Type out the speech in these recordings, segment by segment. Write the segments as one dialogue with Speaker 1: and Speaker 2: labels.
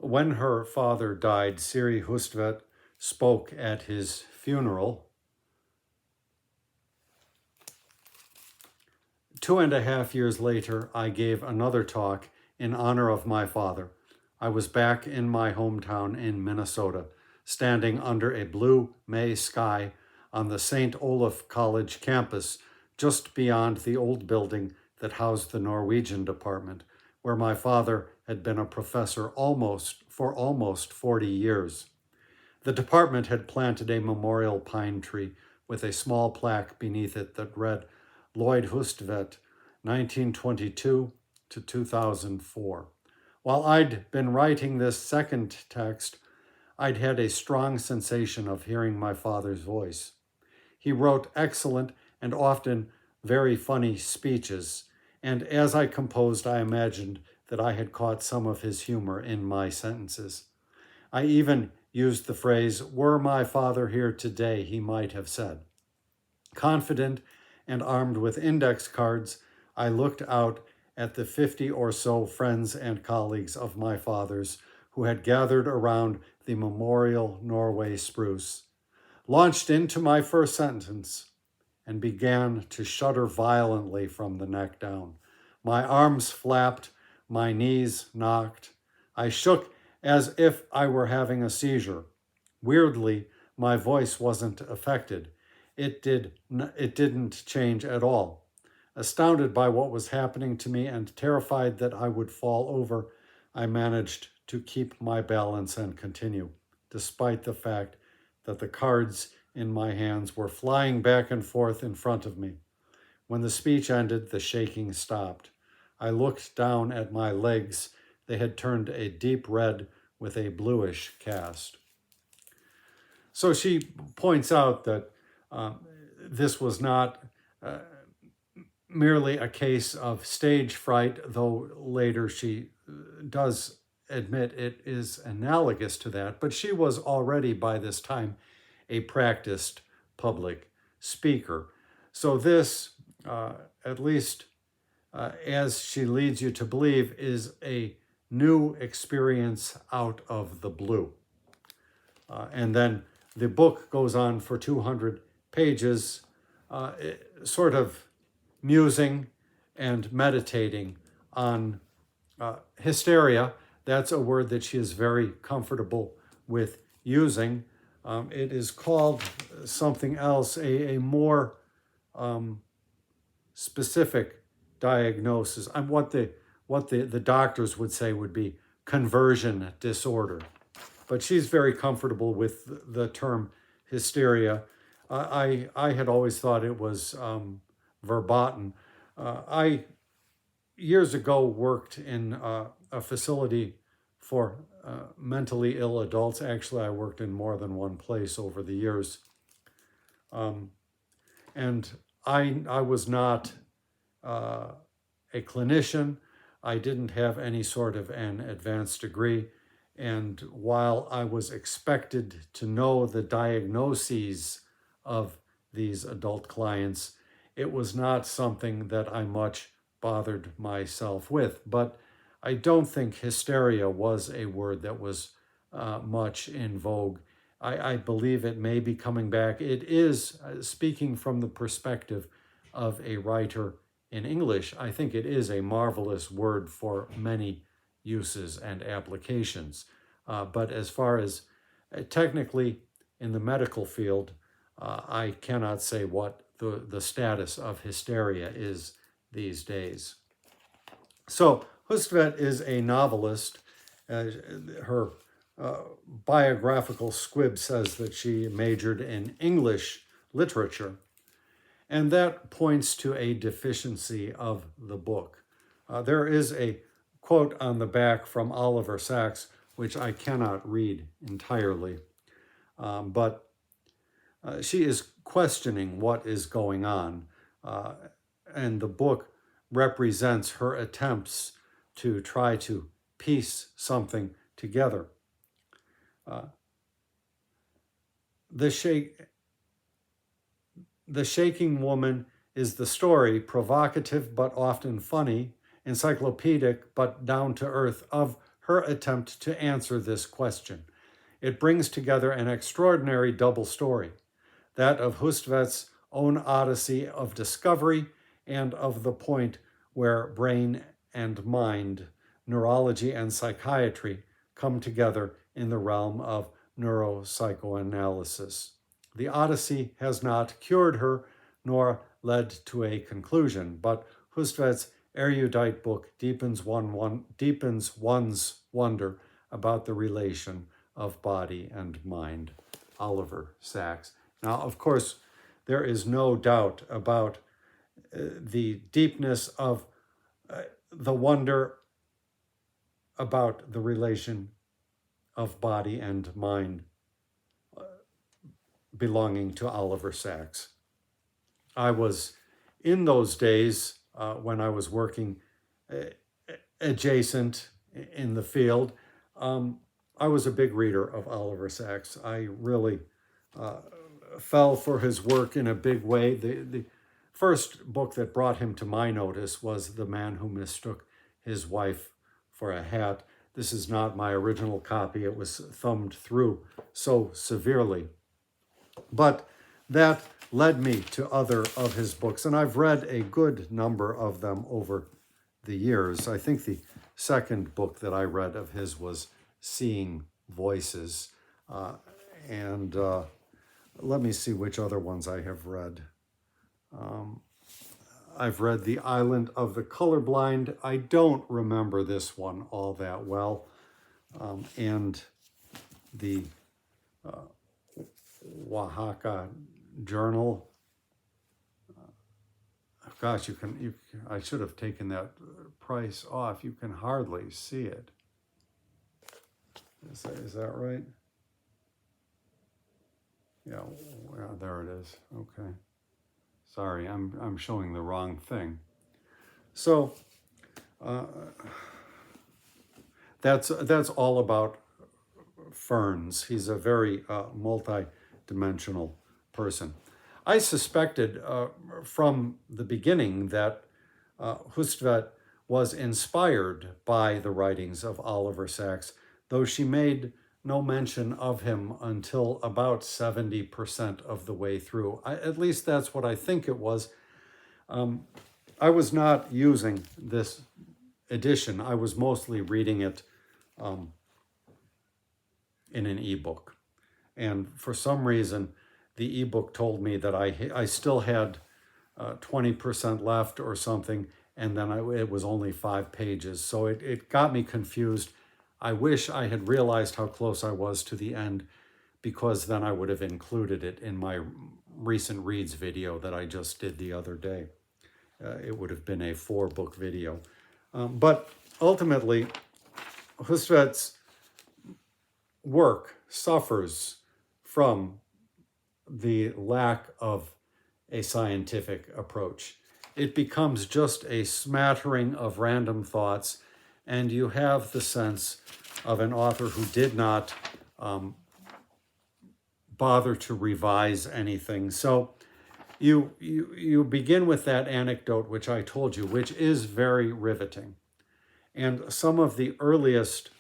Speaker 1: When her father died, Siri Hustvedt spoke at his funeral. 2.5 years later, I gave another talk in honor of my father. I was back in my hometown in Minnesota, standing under a blue May sky on the St. Olaf College campus, just beyond the old building that housed the Norwegian department, where my father had been a professor for almost 40 years. The department had planted a memorial pine tree with a small plaque beneath it that read, Lloyd Hustvedt, 1922 to 2004. While I'd been writing this second text, I'd had a strong sensation of hearing my father's voice. He wrote excellent and often very funny speeches, and as I composed, I imagined that I had caught some of his humor in my sentences. I even used the phrase, "Were my father here today," he might have said. Confident and armed with index cards, I looked out at the 50 or so friends and colleagues of my father's who had gathered around the memorial Norway spruce, launched into my first sentence, and began to shudder violently from the neck down. My arms flapped, my knees knocked. I shook as if I were having a seizure. Weirdly, my voice wasn't affected. It didn't change at all. Astounded by what was happening to me and terrified that I would fall over, I managed to keep my balance and continue, despite the fact that the cards in my hands were flying back and forth in front of me. When the speech ended, the shaking stopped. I looked down at my legs. They had turned a deep red with a bluish cast. So she points out that this was not merely a case of stage fright, though later she does admit it is analogous to that, but she was already by this time a practiced public speaker. So this, at least as she leads you to believe, is a new experience out of the blue. And then the book goes on for 200 pages, sort of musing and meditating on hysteria. That's a word that she is very comfortable with using. It is called something else, a more specific diagnosis. What the doctors would say would be conversion disorder. But she's very comfortable with the term hysteria. I had always thought it was verboten. I years ago worked in a facility for mentally ill adults. Actually, I worked in more than one place over the years. And I was not a clinician. I didn't have any sort of an advanced degree. And while I was expected to know the diagnoses of these adult clients, it was not something that I much bothered myself with. But I don't think hysteria was a word that was much in vogue. I believe it may be coming back. It is, speaking from the perspective of a writer in English, I think it is a marvelous word for many uses and applications. But as far as technically in the medical field, I cannot say what the status of hysteria is these days. So Hustvedt is a novelist. Her biographical squib says that she majored in English literature, and that points to a deficiency of the book. There is a quote on the back from Oliver Sacks, which I cannot read entirely, but she is questioning what is going on, and the book represents her attempts to try to piece something together. The Shaking Woman is the story, provocative but often funny, encyclopedic but down to earth, of her attempt to answer this question. It brings together an extraordinary double story, that of Hustvedt's own odyssey of discovery and of the point where brain and mind, neurology and psychiatry come together in the realm of neuropsychoanalysis. The odyssey has not cured her nor led to a conclusion, but Hustvedt's erudite book deepens one's wonder about the relation of body and mind. Oliver Sacks. Now, of course, there is no doubt about the deepness of the wonder about the relation of body and mind belonging to Oliver Sacks. I was, in those days, when I was working adjacent in the field, I was a big reader of Oliver Sacks. I really fell for his work in a big way. The first book that brought him to my notice was The Man Who Mistook His Wife for a Hat. This is not my original copy. It was thumbed through so severely. But that led me to other of his books, and I've read a good number of them over the years. I think the second book that I read of his was Seeing Voices. And let me see which other ones I have read. I've read The Island of the Colorblind. I don't remember this one all that well. And the Oaxaca Journal. Gosh, I should have taken that price off. You can hardly see it. Is that right? Yeah, there it is. Okay. Sorry, I'm showing the wrong thing. So that's all about ferns. He's a very multi-dimensional person. I suspected from the beginning that Hustvedt was inspired by the writings of Oliver Sacks, though she made no mention of him until about 70% of the way through. At least that's what I think it was. I was not using this edition. I was mostly reading it in an ebook. And for some reason, the ebook told me that I still had 20% left or something, and then it was only 5 pages. So it got me confused. I wish I had realized how close I was to the end, because then I would have included it in my recent reads video that I just did the other day. It would have been a 4-book video. But ultimately, Hustvedt's work suffers from the lack of a scientific approach. It becomes just a smattering of random thoughts, and you have the sense of an author who did not bother to revise anything. So you begin with that anecdote which I told you, which is very riveting. And some of the earliest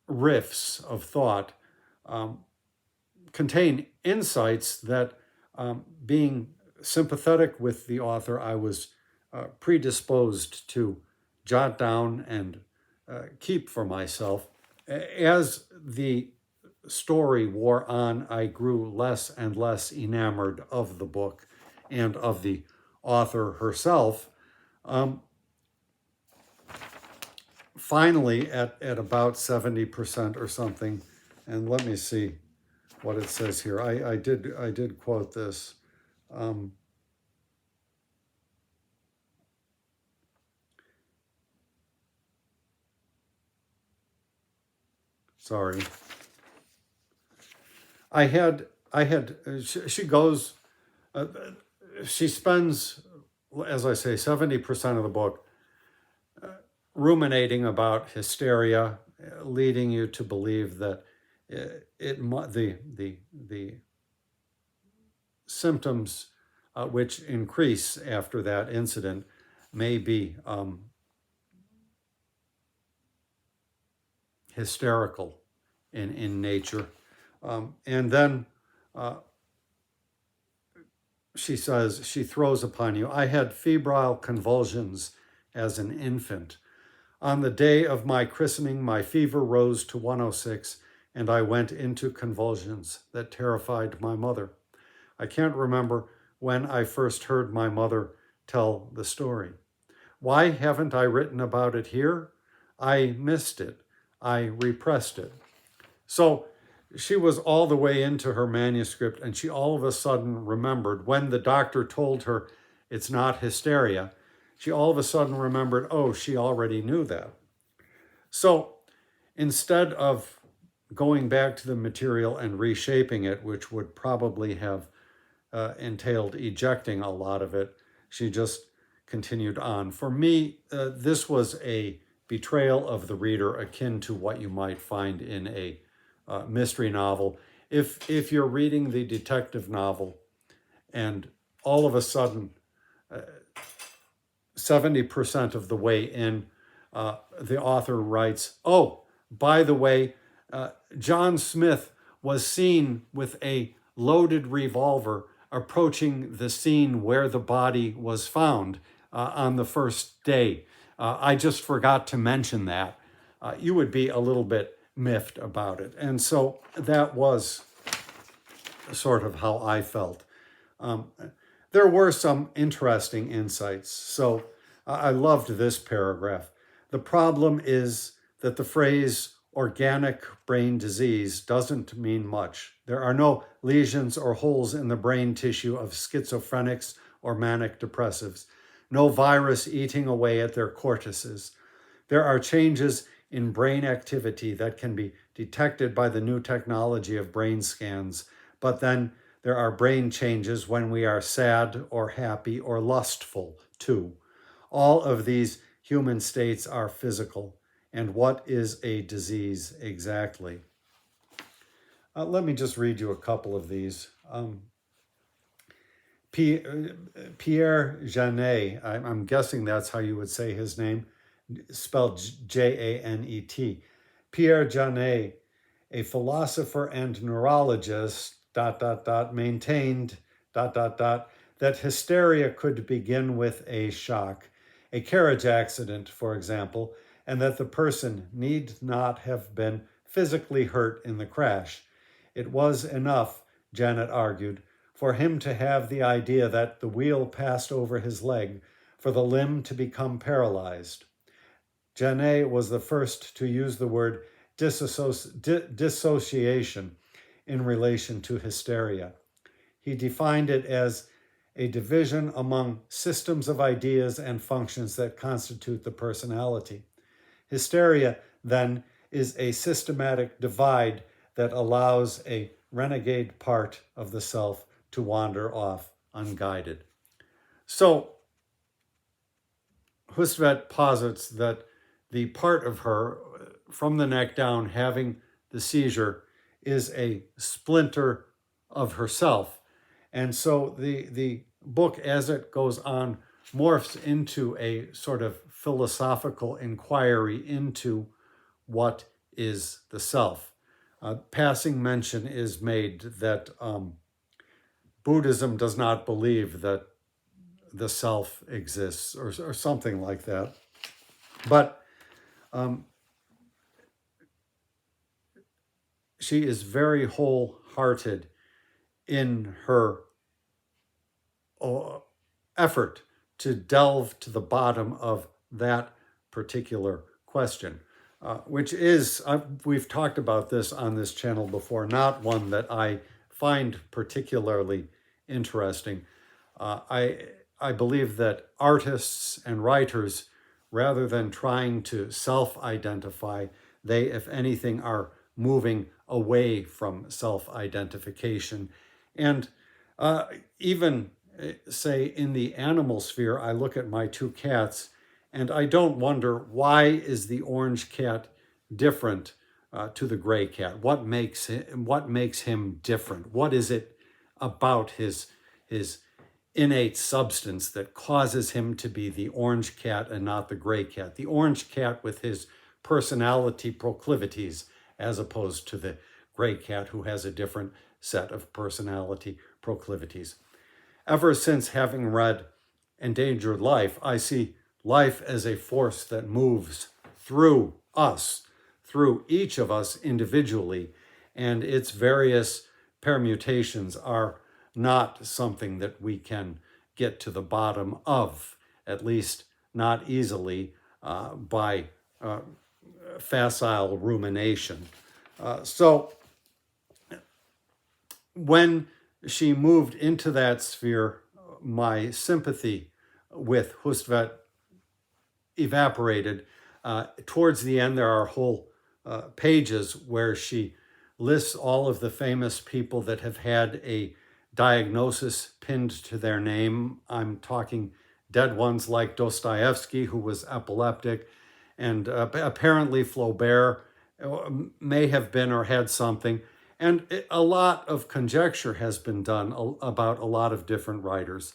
Speaker 1: riffs of thought contain insights that, being sympathetic with the author, I was predisposed to jot down and keep for myself. As the story wore on, I grew less and less enamored of the book and of the author herself. Finally, at about 70% or something, and let me see what it says here. I did quote this. Sorry. She goes, she spends, as I say, 70% of the book ruminating about hysteria, leading you to believe that the symptoms which increase after that incident may be hysterical in nature. And then she says, she throws upon you, I had febrile convulsions as an infant. On the day of my christening, my fever rose to 106, and I went into convulsions that terrified my mother. I can't remember when I first heard my mother tell the story. Why haven't I written about it here? I missed it. I repressed it. So she was all the way into her manuscript, and she all of a sudden remembered when the doctor told her it's not hysteria. She all of a sudden remembered, oh, she already knew that. So instead of going back to the material and reshaping it, which would probably have entailed ejecting a lot of it, she just continued on. For me, this was a betrayal of the reader akin to what you might find in a mystery novel. If you're reading the detective novel and all of a sudden 70% of the way in, the author writes, oh, by the way, John Smith was seen with a loaded revolver approaching the scene where the body was found on the first day. I just forgot to mention that. You would be a little bit miffed about it. And so that was sort of how I felt. There were some interesting insights. So I loved this paragraph. The problem is that the phrase organic brain disease doesn't mean much. There are no lesions or holes in the brain tissue of schizophrenics or manic depressives, no virus eating away at their cortices. There are changes in brain activity that can be detected by the new technology of brain scans, but then there are brain changes when we are sad or happy or lustful too. All of these human states are physical. And what is a disease exactly? Let me just read you a couple of these. Pierre Janet, I'm guessing that's how you would say his name, spelled Janet. Pierre Janet, a philosopher and neurologist, maintained, that hysteria could begin with a shock, a carriage accident, for example, and that the person need not have been physically hurt in the crash. It was enough, Janet argued, for him to have the idea that the wheel passed over his leg, for the limb to become paralyzed. Janet was the first to use the word dissociation in relation to hysteria. He defined it as a division among systems of ideas and functions that constitute the personality. Hysteria, then, is a systematic divide that allows a renegade part of the self to wander off unguided. So, Hustvedt posits that the part of her from the neck down having the seizure is a splinter of herself. And so the book, as it goes on, morphs into a sort of philosophical inquiry into what is the self. Passing mention is made that Buddhism does not believe that the self exists, or something like that. But she is very wholehearted in her effort to delve to the bottom of that particular question, which is, we've talked about this on this channel before, not one that I find particularly interesting. I believe that artists and writers, rather than trying to self-identify, they, if anything, are moving away from self-identification. And even, say, in the animal sphere, I look at my two cats, and I don't wonder, why is the orange cat different to the gray cat? What makes him different? What is it about his his innate substance that causes him to be the orange cat and not the gray cat. The orange cat with his personality proclivities, as opposed to the gray cat who has a different set of personality proclivities. Ever since having read Endangered Life, I see life as a force that moves through us, through each of us individually, and its various permutations are not something that we can get to the bottom of, at least not easily by facile rumination. So when she moved into that sphere, my sympathy with Hustvedt evaporated. Towards the end, there are whole pages where she lists all of the famous people that have had a diagnosis pinned to their name. I'm talking dead ones like Dostoevsky, who was epileptic, and apparently Flaubert may have been or had something. And a lot of conjecture has been done about a lot of different writers.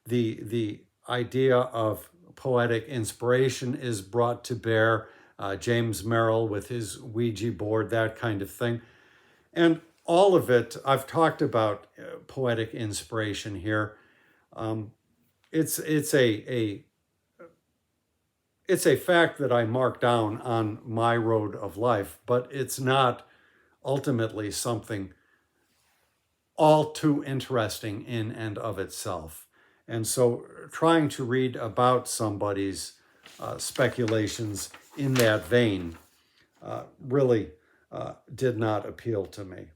Speaker 1: The idea of poetic inspiration is brought to bear. James Merrill with his Ouija board, that kind of thing. And all of it, I've talked about poetic inspiration here. It's a fact that I mark down on my road of life, but it's not ultimately something all too interesting in and of itself. And so trying to read about somebody's speculations in that vein really did not appeal to me.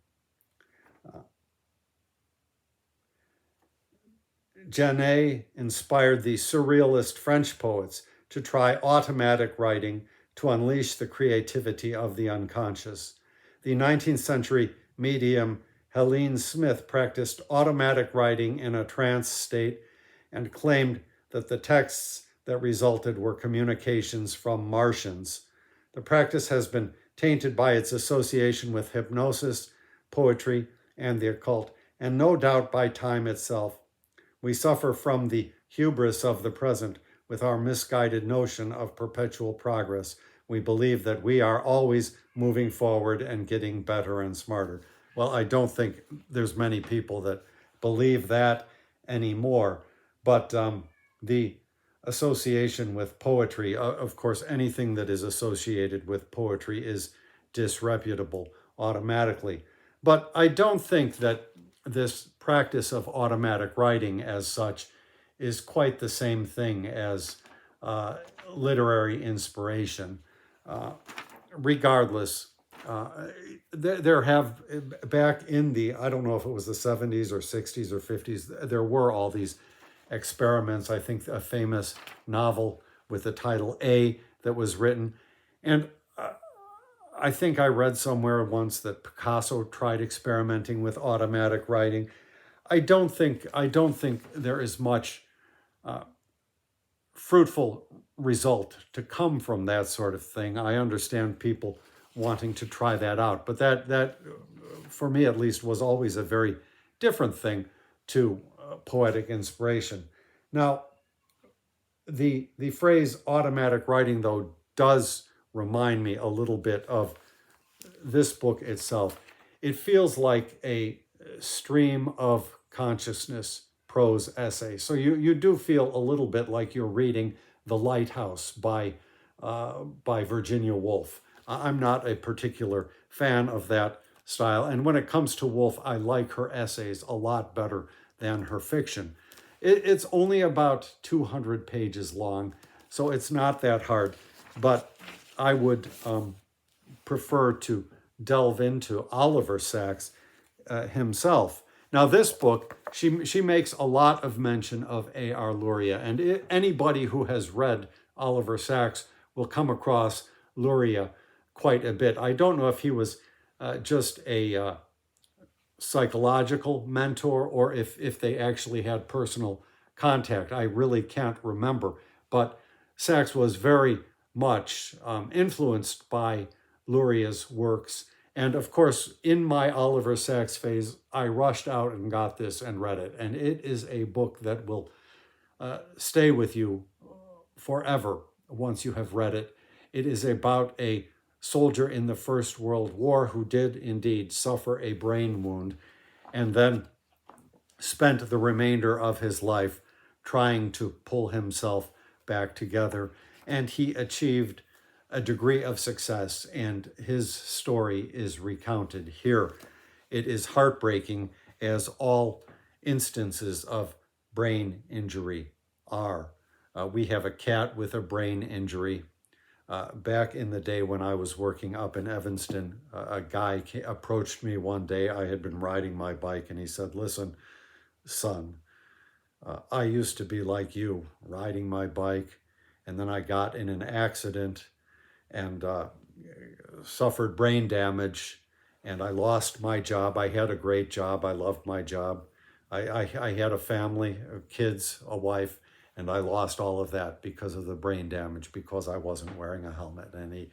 Speaker 1: Genet inspired the surrealist French poets to try automatic writing to unleash the creativity of the unconscious. The 19th century medium Helene Smith practiced automatic writing in a trance state and claimed that the texts that resulted were communications from Martians. The practice has been tainted by its association with hypnosis, poetry, and the occult, and no doubt by time itself. We suffer from the hubris of the present with our misguided notion of perpetual progress. We believe that we are always moving forward and getting better and smarter. Well, I don't think there's many people that believe that anymore, but the association with poetry, of course, anything that is associated with poetry is disreputable automatically. But I don't think that this practice of automatic writing as such is quite the same thing as literary inspiration. Regardless, there have, back in the, I don't know if it was the 70s or 60s or 50s, there were all these experiments. I think a famous novel with the title A that was written. And I think I read somewhere once that Picasso tried experimenting with automatic writing. I don't think there is much fruitful result to come from that sort of thing. I understand people wanting to try that out, but that for me at least was always a very different thing to poetic inspiration. Now, the phrase automatic writing, though, does remind me a little bit of this book itself. It feels like a stream of consciousness prose essay. So you do feel a little bit like you're reading The Lighthouse by Virginia Woolf. I'm not a particular fan of that style. And when it comes to Woolf, I like her essays a lot better than her fiction. It's only about 200 pages long, so it's not that hard. But I would prefer to delve into Oliver Sacks himself. Now, this book, she makes a lot of mention of A.R. Luria, and anybody who has read Oliver Sacks will come across Luria quite a bit. I don't know if he was just a psychological mentor or if they actually had personal contact. I really can't remember, but Sacks was very much influenced by Luria's works, And of course, in my Oliver Sacks phase, I rushed out and got this and read it. And it is a book that will stay with you forever once you have read it. It is about a soldier in the First World War who did indeed suffer a brain wound and then spent the remainder of his life trying to pull himself back together. And he achieved a degree of success, and his story is recounted here. It is heartbreaking, as all instances of brain injury are. We have a cat with a brain injury. Back in the day when I was working up in Evanston, a guy approached me one day. I had been riding my bike, and he said, "Listen, son, I used to be like you, riding my bike, and then I got in an accident and suffered brain damage, and I lost my job. I had a great job. I loved my job. I had a family, kids, a wife, and I lost all of that because of the brain damage, because I wasn't wearing a helmet." And he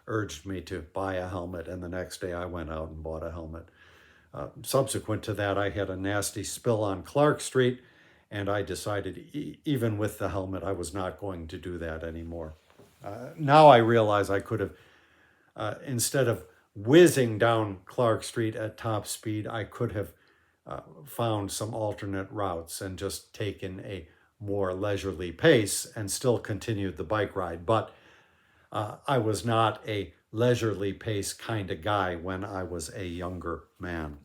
Speaker 1: urged me to buy a helmet, and the next day I went out and bought a helmet. Subsequent to that, I had a nasty spill on Clark Street, and I decided, even with the helmet, I was not going to do that anymore. Now I realize I could have, instead of whizzing down Clark Street at top speed, I could have found some alternate routes and just taken a more leisurely pace and still continued the bike ride. But I was not a leisurely pace kind of guy when I was a younger man.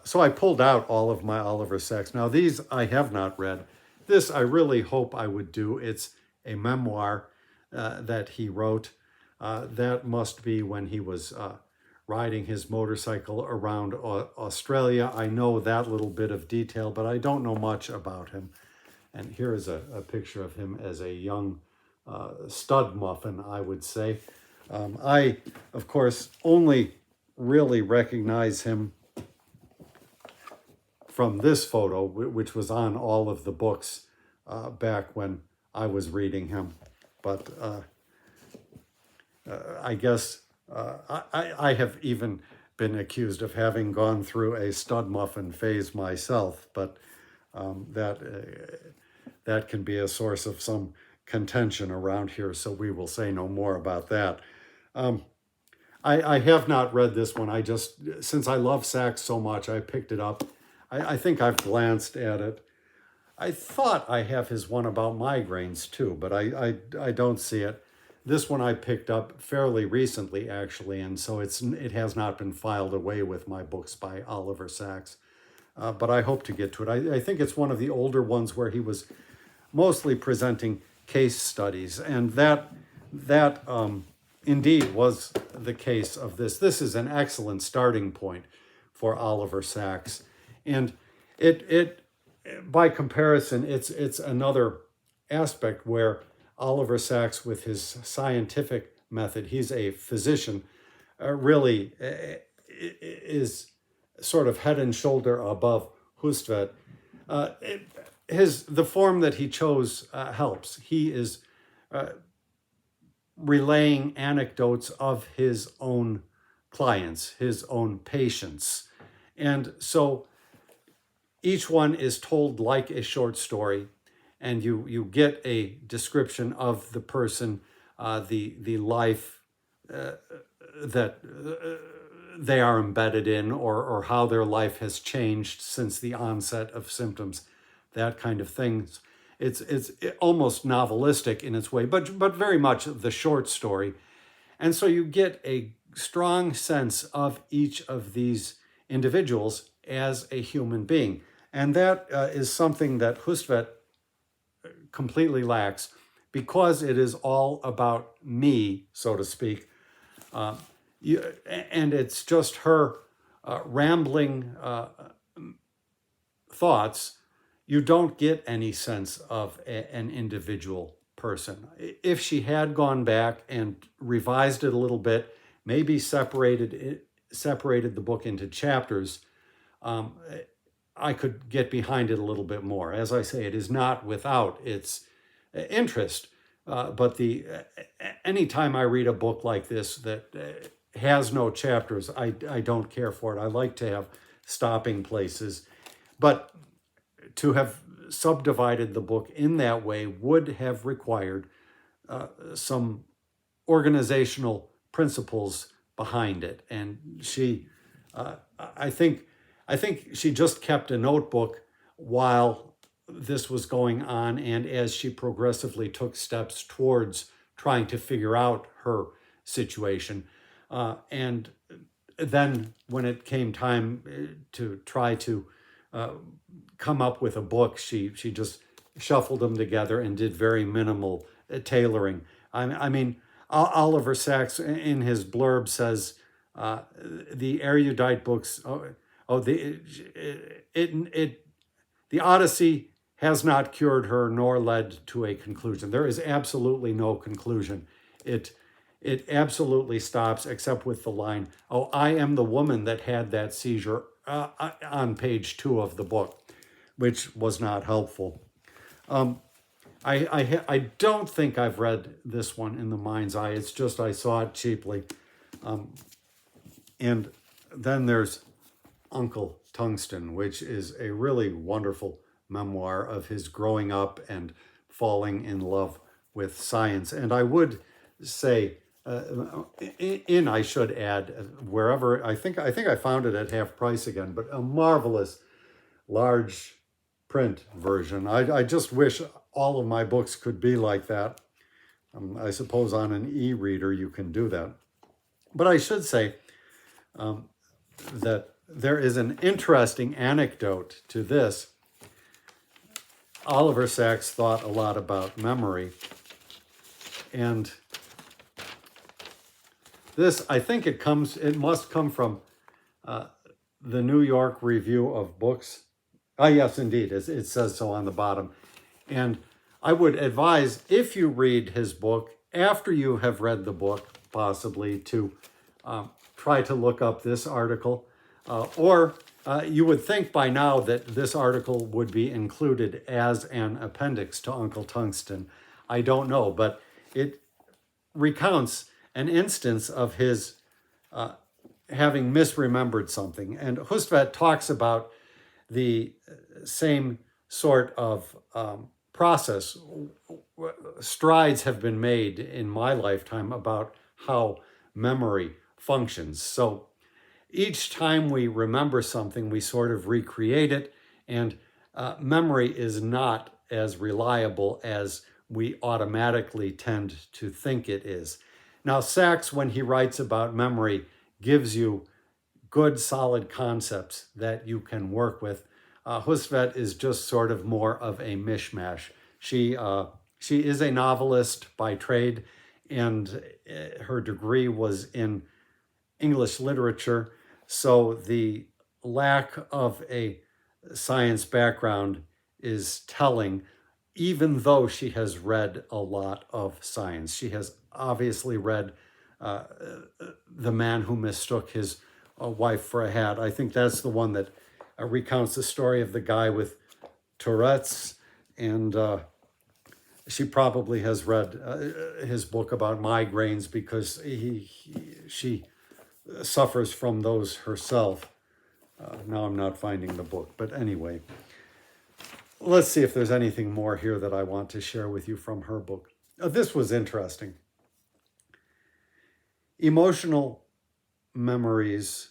Speaker 1: So I pulled out all of my Oliver Sacks. Now these I have not read. This I really hope I would do. It's a memoir that he wrote. That must be when he was riding his motorcycle around Australia. I know that little bit of detail, but I don't know much about him. And here is a picture of him as a young stud muffin, I would say. I, of course, only really recognize him from this photo, which was on all of the books back when I was reading him. But I guess I have even been accused of having gone through a stud muffin phase myself, but that can be a source of some contention around here, so we will say no more about that. I have not read this one. I just, since I love Sacks so much, I picked it up. I think I've glanced at it. I thought I have his one about migraines too, but I don't see it. This one I picked up fairly recently, actually, and so it has not been filed away with my books by Oliver Sacks. But I hope to get to it. I think it's one of the older ones where he was mostly presenting case studies, and that indeed was the case of this. This is an excellent starting point for Oliver Sacks, and it by comparison, it's another aspect where Oliver Sacks, with his scientific method, he's a physician, really is sort of head and shoulder above Hustvedt. The form that he chose helps. He is relaying anecdotes of his own clients, his own patients. And so each one is told like a short story, and you get a description of the person, the life that they are embedded in, or how their life has changed since the onset of symptoms, that kind of things. It's almost novelistic in its way, but very much the short story. And so you get a strong sense of each of these individuals as a human being. And that is something that Hustvedt completely lacks, because it is all about me, so to speak. And it's just her rambling thoughts. You don't get any sense of an individual person. If she had gone back and revised it a little bit, maybe separated the book into chapters, I could get behind it a little bit more. As I say, it is not without its interest, but anytime I read a book like this that has no chapters, I don't care for it. I like to have stopping places. But to have subdivided the book in that way would have required some organizational principles behind it. And she, I think she just kept a notebook while this was going on, and as she progressively took steps towards trying to figure out her situation. And then when it came time to try to come up with a book, she just shuffled them together and did very minimal tailoring. I mean, Oliver Sacks in his blurb says the erudite books. The Odyssey has not cured her nor led to a conclusion. There is absolutely no conclusion. It absolutely stops, except with the line, "Oh, I am the woman that had that seizure," on page 2 of the book, which was not helpful. I don't think I've read this one in the mind's eye. It's just I saw it cheaply. And then there's Uncle Tungsten, which is a really wonderful memoir of his growing up and falling in love with science. And I would say, I should add, wherever, I think I found it at half price again, but a marvelous large print version. I just wish all of my books could be like that. I suppose on an e-reader you can do that. But I should say that there is an interesting anecdote to this. Oliver Sacks thought a lot about memory. And this, I think it must come from the New York Review of Books. Ah, yes, indeed, it says so on the bottom. And I would advise, if you read his book, after you have read the book, possibly to try to look up this article. Or you would think by now that this article would be included as an appendix to Uncle Tungsten. I don't know, but it recounts an instance of his having misremembered something. And Hustvedt talks about the same sort of process. Strides have been made in my lifetime about how memory functions. So each time we remember something, we sort of recreate it, and memory is not as reliable as we automatically tend to think it is. Now, Sacks, when he writes about memory, gives you good, solid concepts that you can work with. Hustvedt is just sort of more of a mishmash. She is a novelist by trade, and her degree was in English literature. So the lack of a science background is telling, even though she has read a lot of science. She has obviously read The Man Who Mistook His Wife for a Hat. I think that's the one that recounts the story of the guy with Tourette's, and she probably has read his book about migraines because she suffers from those herself. Now I'm not finding the book, but anyway, let's see if there's anything more here that I want to share with you from her book. This was interesting. Emotional memories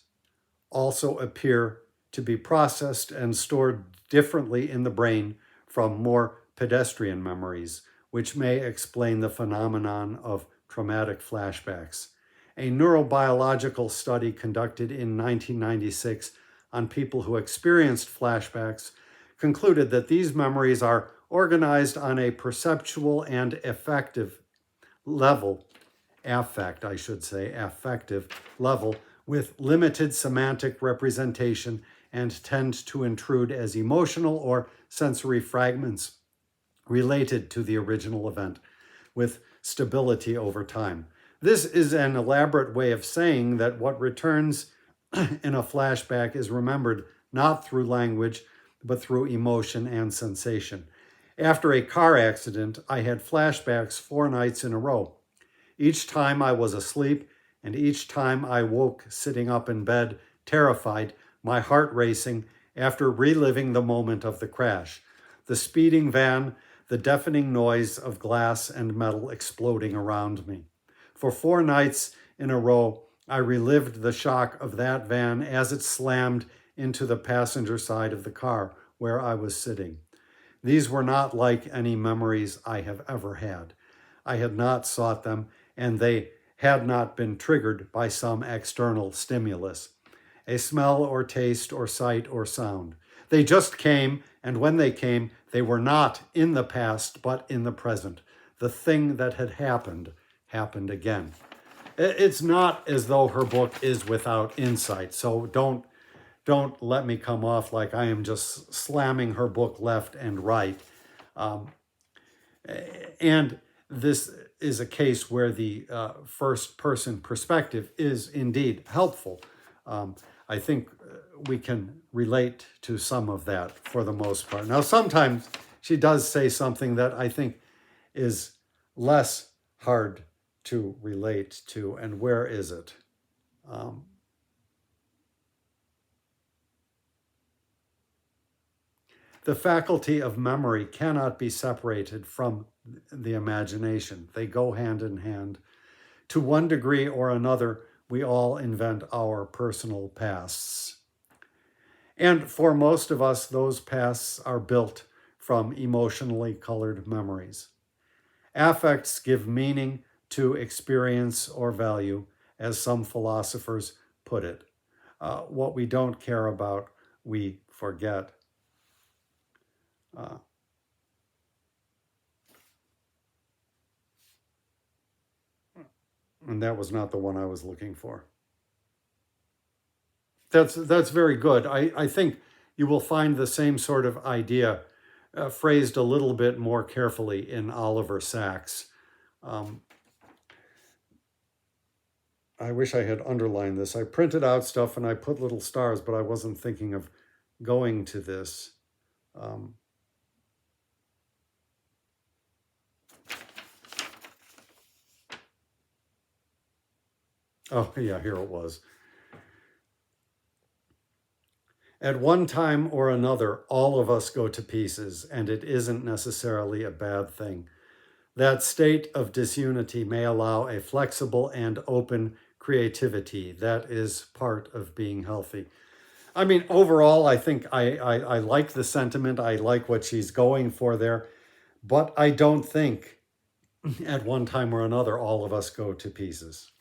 Speaker 1: also appear to be processed and stored differently in the brain from more pedestrian memories, which may explain the phenomenon of traumatic flashbacks. A neurobiological study conducted in 1996 on people who experienced flashbacks concluded that these memories are organized on a perceptual and affective level, affective level, with limited semantic representation and tend to intrude as emotional or sensory fragments related to the original event, with stability over time. This is an elaborate way of saying that what returns in a flashback is remembered not through language, but through emotion and sensation. After a car accident, I had flashbacks 4 nights in a row. Each time I was asleep and each time I woke sitting up in bed, terrified, my heart racing, after reliving the moment of the crash. The speeding van, the deafening noise of glass and metal exploding around me. For 4 nights in a row, I relived the shock of that van as it slammed into the passenger side of the car where I was sitting. These were not like any memories I have ever had. I had not sought them, and they had not been triggered by some external stimulus, a smell or taste or sight or sound. They just came, and when they came, they were not in the past, but in the present. The thing that had happened again. It's not as though her book is without insight, so don't let me come off like I am just slamming her book left and right. And this is a case where the first person perspective is indeed helpful. I think we can relate to some of that for the most part. Now, sometimes she does say something that I think is less hard to relate to. And where is it? The faculty of memory cannot be separated from the imagination. They go hand in hand. To one degree or another, we all invent our personal pasts. And for most of us, those pasts are built from emotionally colored memories. Affects give meaning to experience or value, as some philosophers put it. What we don't care about, we forget. And that was not the one I was looking for. That's very good. I think you will find the same sort of idea phrased a little bit more carefully in Oliver Sacks. I wish I had underlined this. I printed out stuff and I put little stars, but I wasn't thinking of going to this. Oh, yeah, here it was. At one time or another, all of us go to pieces, and it isn't necessarily a bad thing. That state of disunity may allow a flexible and open creativity. That is part of being healthy. I mean, overall, I think I like the sentiment. I like what she's going for there. But I don't think at one time or another, all of us go to pieces.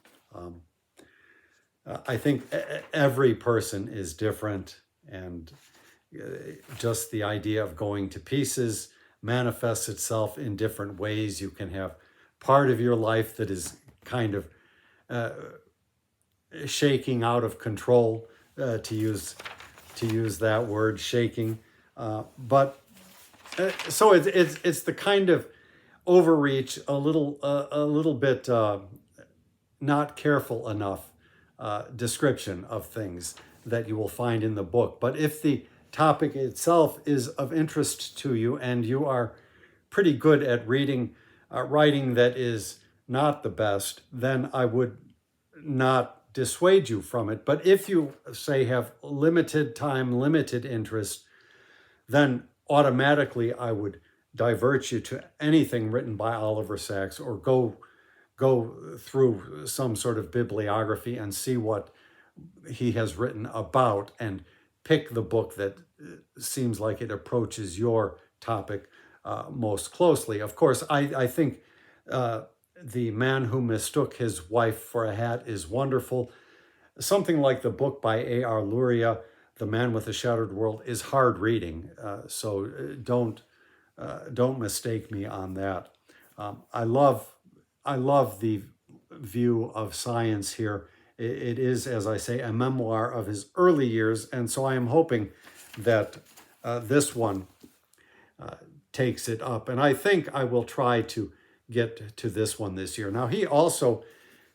Speaker 1: I think every person is different, and just the idea of going to pieces manifests itself in different ways. You can have part of your life that is kind of shaking out of control, to use that word, shaking. So it's the kind of overreach, a little bit not careful enough description of things that you will find in the book. But if the topic itself is of interest to you and you are pretty good at reading writing that is not the best, then I would not dissuade you from it. But if you, say, have limited time, limited interest, then automatically I would divert you to anything written by Oliver Sacks, or go through some sort of bibliography and see what he has written about, and pick the book that seems like it approaches your topic most closely. Of course, I think The Man Who Mistook His Wife for a Hat is wonderful. Something like the book by A.R. Luria, The Man with the Shattered World, is hard reading, so don't mistake me on that. I love the view of science here. It is, as I say, a memoir of his early years, and so I am hoping that this one takes it up. And I think I will try to get to this one this year. Now, he also,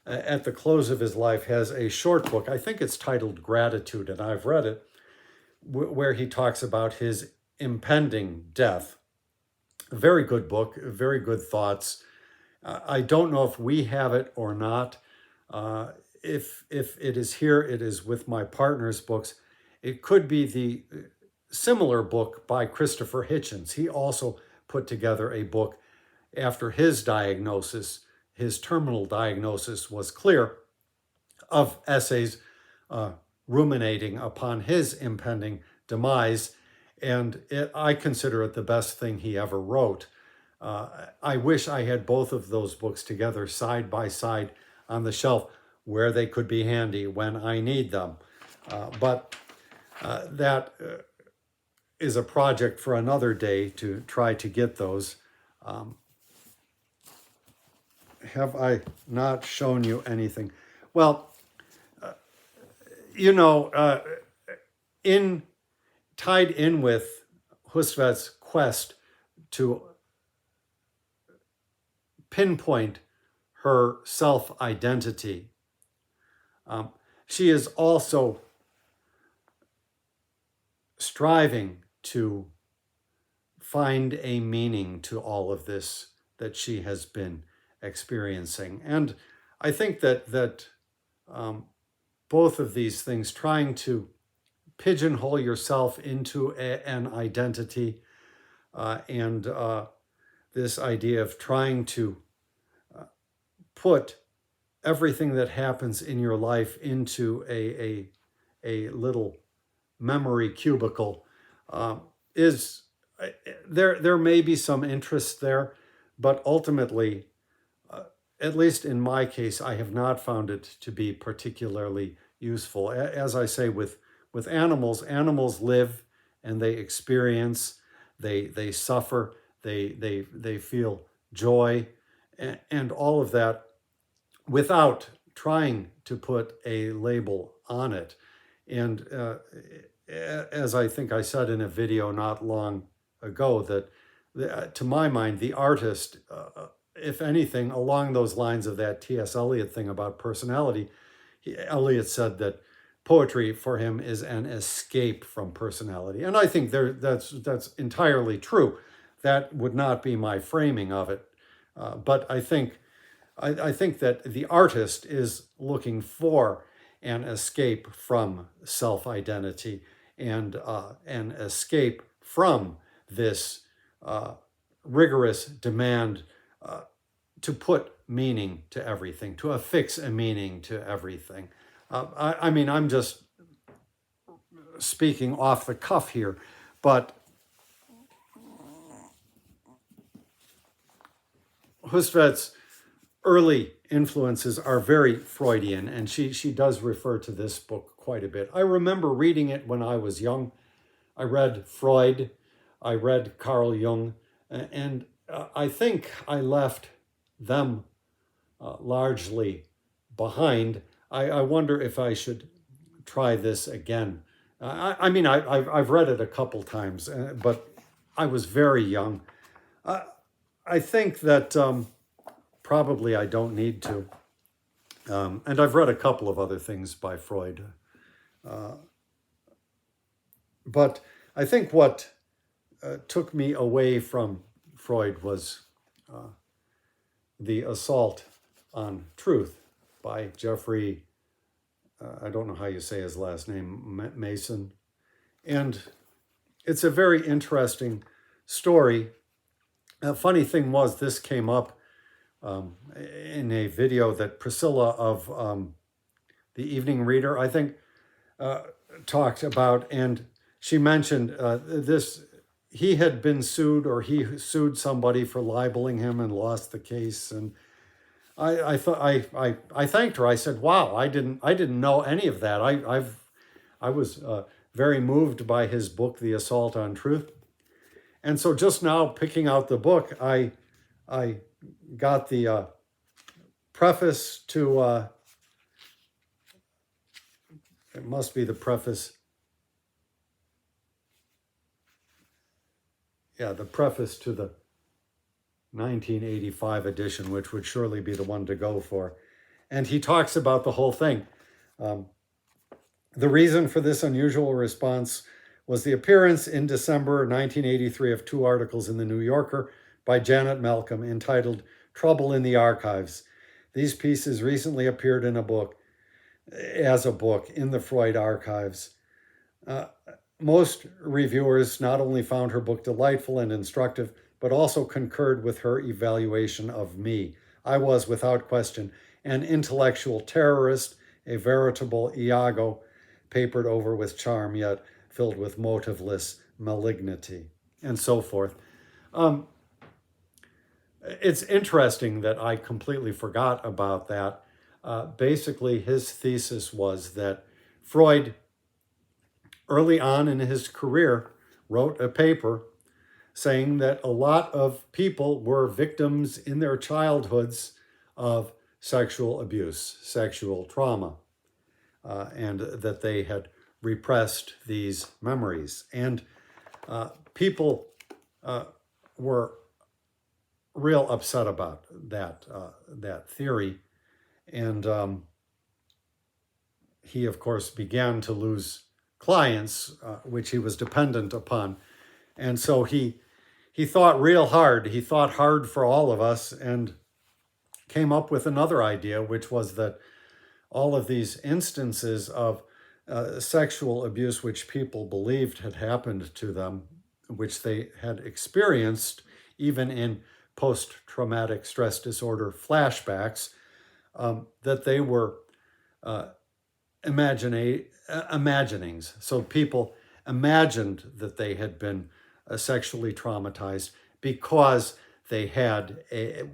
Speaker 1: at the close of his life, has a short book. I think it's titled Gratitude, and I've read it, where he talks about his impending death. A very good book, very good thoughts. I don't know if we have it or not. if it is here, it is with my partner's books. It could be the similar book by Christopher Hitchens. He also put together a book after his diagnosis, his terminal diagnosis was clear, of essays ruminating upon his impending demise. And I consider it the best thing he ever wrote. I wish I had both of those books together side by side on the shelf where they could be handy when I need them. But that is a project for another day to try to get those. Have I not shown you anything? Well, tied in with Hustvedt's quest to pinpoint her self-identity, she is also striving to find a meaning to all of this that she has been experiencing. And I think that both of these things, trying to pigeonhole yourself into an identity, and this idea of trying to put everything that happens in your life into a little memory cubicle, is there may be some interest there, but ultimately, at least in my case, I have not found it to be particularly useful. As I say, with animals live and they experience, they suffer, they feel joy, and all of that without trying to put a label on it. And as I think I said in a video not long ago, that to my mind, the artist, if anything, along those lines of that T.S. Eliot thing about personality, Eliot said that poetry for him is an escape from personality. And I think that's entirely true. That would not be my framing of it. But I think that the artist is looking for an escape from self-identity and an escape from this rigorous demand to put meaning to everything, to affix a meaning to everything. I mean, I'm just speaking off the cuff here, but Hustvedt's early influences are very Freudian, and she does refer to this book quite a bit. I remember reading it when I was young. I read Freud, I read Carl Jung, and I think I left them largely behind. I wonder if I should try this again. I mean, I've read it a couple times, but I was very young. I think that probably I don't need to. And I've read a couple of other things by Freud. But I think what took me away from Freud was The Assault on Truth by Jeffrey, I don't know how you say his last name, Masson. And it's a very interesting story. A funny thing was, this came up in a video that Priscilla of the Evening Reader, I think, talked about, and she mentioned this. He had been sued, or he sued somebody for libeling him and lost the case. And I thought I thanked her. I said, "Wow, I didn't know any of that. I was very moved by his book, The Assault on Truth." And so just now, picking out the book, I got the preface to, it must be the preface. Yeah, the preface to the 1985 edition, which would surely be the one to go for. And he talks about the whole thing. The reason for this unusual response was the appearance in December 1983 of 2 articles in the New Yorker by Janet Malcolm entitled "Trouble in the Archives." These pieces recently appeared in a book. as a book in the Freud archives. Uh, Most reviewers not only found her book delightful and instructive, but also concurred with her evaluation of me. I was, without question, an intellectual terrorist, a veritable Iago, papered over with charm, yet filled with motiveless malignity, and so forth. Um, it's interesting that I completely forgot about that. Basically, his thesis was that Freud, early on in his career, wrote a paper saying that a lot of people were victims in their childhoods of sexual abuse, sexual trauma, and that they had repressed these memories. And people were real upset about that theory. And he, of course, began to lose clients, which he was dependent upon. And so he thought real hard. He thought hard for all of us and came up with another idea, which was that all of these instances of sexual abuse which people believed had happened to them, which they had experienced even in post-traumatic stress disorder flashbacks, that they were imaginings. So people imagined that they had been sexually traumatized because they had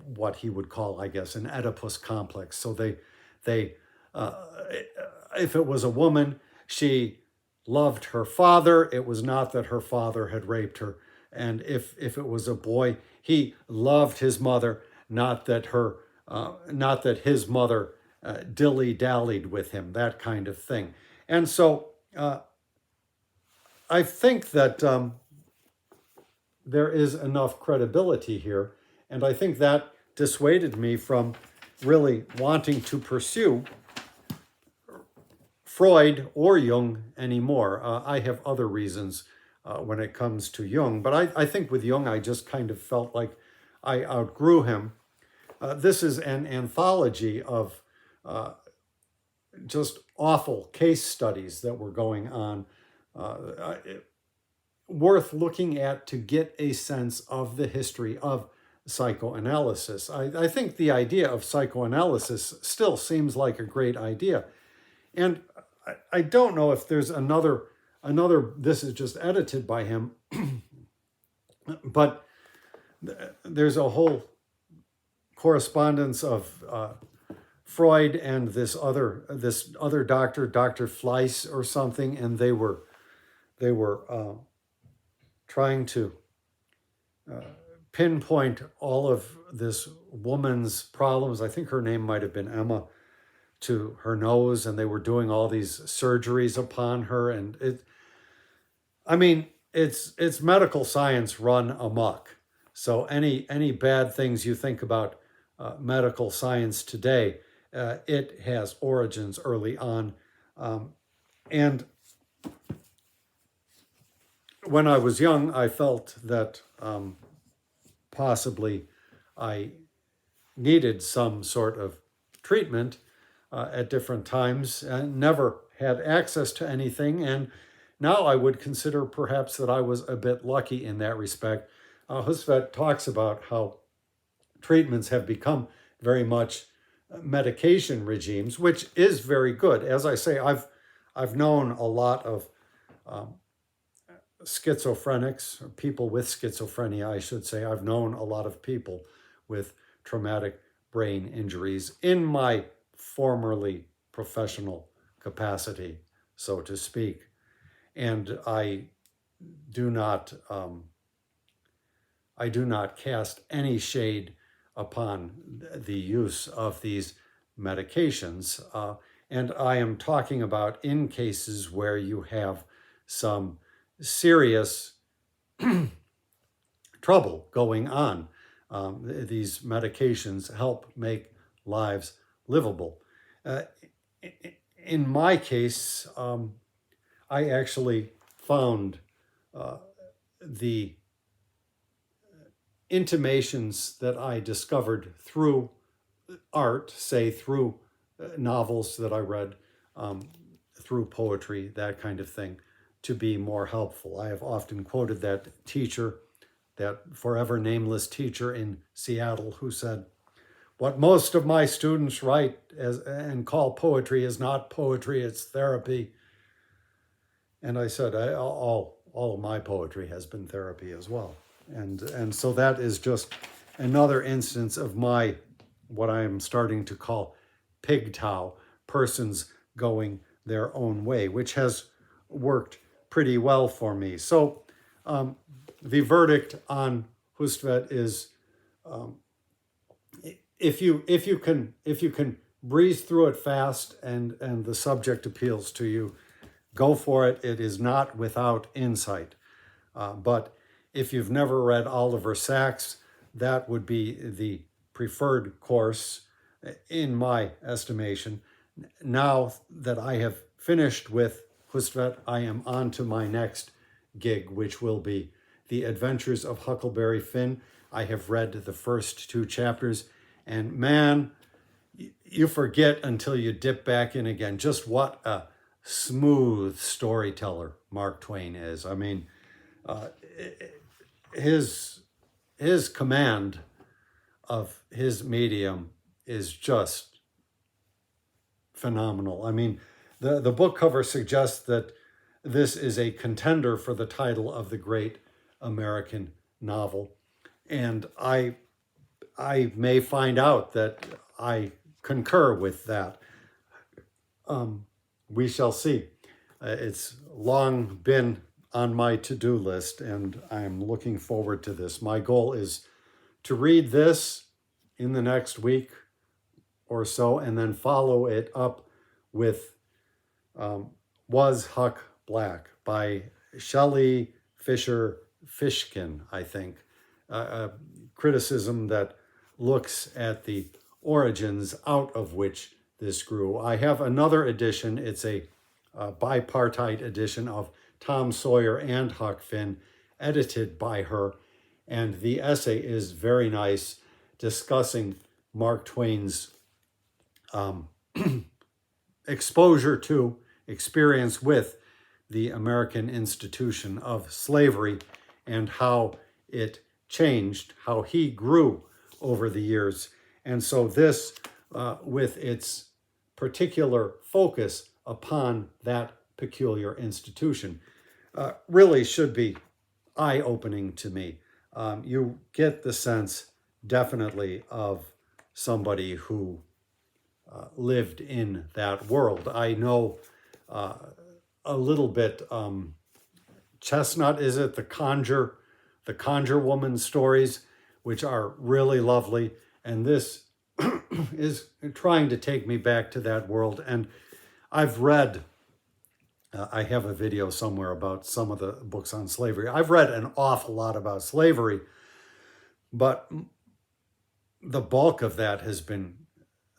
Speaker 1: what he would call, I guess, an Oedipus complex. So they if it was a woman, she loved her father. It was not that her father had raped her. And if it was a boy, he loved his mother, not that his mother dilly-dallied with him, that kind of thing. And so I think that there is enough credibility here, and I think that dissuaded me from really wanting to pursue Freud or Jung anymore. I have other reasons when it comes to Jung, but I think with Jung I just kind of felt like I outgrew him. This is an anthology of just awful case studies that were going on, worth looking at to get a sense of the history of psychoanalysis. I think the idea of psychoanalysis still seems like a great idea. And I don't know if there's another, this is just edited by him, but there's a whole correspondence of Freud and this other doctor, Dr. Fleiss or something, and they were trying to pinpoint all of this woman's problems. I think her name might have been Emma, to her nose, and they were doing all these surgeries upon her. And it's medical science run amok. So any bad things you think about medical science today, it has origins early on. And when I was young, I felt that possibly I needed some sort of treatment at different times, and never had access to anything. And now I would consider perhaps that I was a bit lucky in that respect. Hustvedt talks about how treatments have become very much medication regimes, which is very good. As I say, I've known a lot of schizophrenics, or people with schizophrenia, I should say. I've known a lot of people with traumatic brain injuries in my formerly professional capacity, so to speak. And I do not cast any shade upon the use of these medications. And I am talking about in cases where you have some serious trouble going on. These medications help make lives livable. In my case, I actually found the intimations that I discovered through art, say through novels that I read, through poetry, that kind of thing, to be more helpful. I have often quoted that teacher, that forever nameless teacher in Seattle, who said, "What most of my students write and call poetry is not poetry, it's therapy." And I said, all of my poetry has been therapy as well. And so that is just another instance of what I am starting to call pigtow, persons going their own way, which has worked pretty well for me. So the verdict on Hustvedt is, if you can breeze through it fast and the subject appeals to you, go for it. It is not without insight. But if you've never read Oliver Sacks, that would be the preferred course in my estimation. Now that I have finished with Hustvedt, I am on to my next gig, which will be The Adventures of Huckleberry Finn. I have read the first 2 chapters, and man, you forget until you dip back in again just what a smooth storyteller Mark Twain is. I mean, his command of his medium is just phenomenal. I mean, the book cover suggests that this is a contender for the title of the great American novel, and I may find out that I concur with that. We shall see. It's long been on my to-do list, and I'm looking forward to this. My goal is to read this in the next week or so, and then follow it up with Was Huck Black by Shelley Fisher Fishkin, I think. A criticism that looks at the origins out of which this grew. I have another edition. It's a bipartite edition of Tom Sawyer and Huck Finn, edited by her. And the essay is very nice, discussing Mark Twain's exposure to, experience with the American institution of slavery and how it changed, how he grew over the years. And so this, with its particular focus upon that peculiar institution, really should be eye-opening to me. You get the sense, definitely, of somebody who lived in that world. I know a little bit, Chestnut, is it? The Conjure Woman stories, which are really lovely. And this is trying to take me back to that world. And I've read, I have a video somewhere about some of the books on slavery. I've read an awful lot about slavery, but the bulk of that has been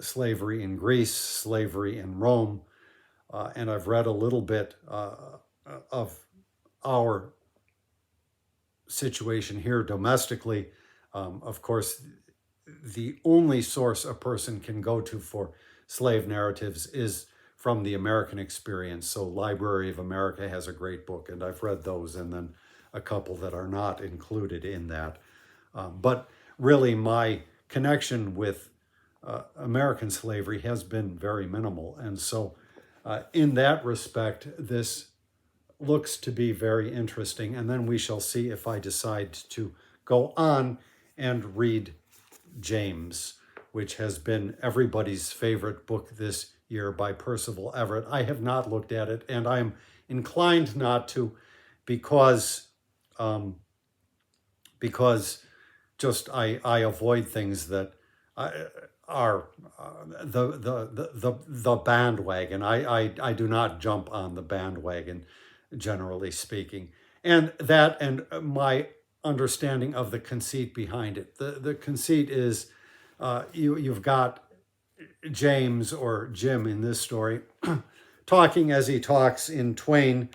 Speaker 1: slavery in Greece, slavery in Rome, and I've read a little bit of our situation here domestically. Of course, the only source a person can go to for slave narratives is from the American experience. So Library of America has a great book, and I've read those, and then a couple that are not included in that. But really, my connection with American slavery has been very minimal. And so in that respect, this looks to be very interesting. And then we shall see if I decide to go on and read James, which has been everybody's favorite book this year by Percival Everett. I have not looked at it, and I'm inclined not to, because just I avoid things that are the bandwagon. I do not jump on the bandwagon, generally speaking, and my understanding of the conceit behind it. The conceit is you've got James, or Jim in this story, talking as he talks in Twain.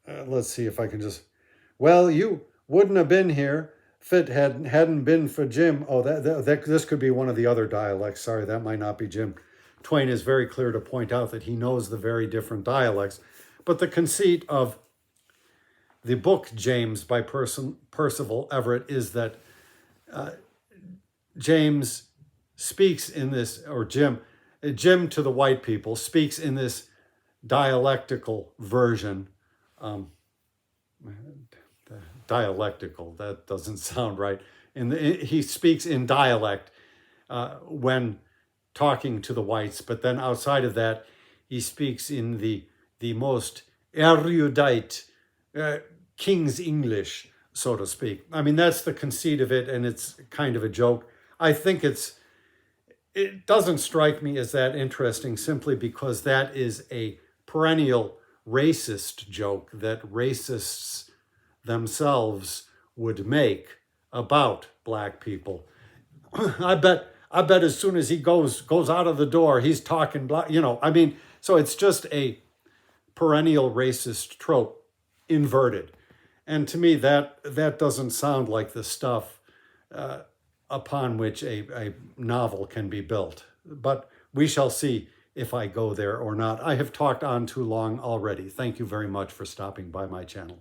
Speaker 1: Let's see if I can just, well, you wouldn't have been here if it hadn't been for Jim. Oh, this could be one of the other dialects. Sorry, that might not be Jim. Twain is very clear to point out that he knows the very different dialects. But the conceit of the book James by Percival Everett is that James speaks in this, or Jim to the white people speaks in this dialectical version. Dialectical, that doesn't sound right. He speaks in dialect when talking to the whites, but then outside of that, he speaks in the most erudite King's English, so to speak. I mean, that's the conceit of it, and it's kind of a joke. I think it doesn't strike me as that interesting simply because that is a perennial racist joke that racists themselves would make about black people. I bet as soon as he goes out of the door, he's talking black, I mean, so it's just a perennial racist trope inverted. And to me, that doesn't sound like the stuff upon which a novel can be built. But we shall see if I go there or not. I have talked on too long already. Thank you very much for stopping by my channel.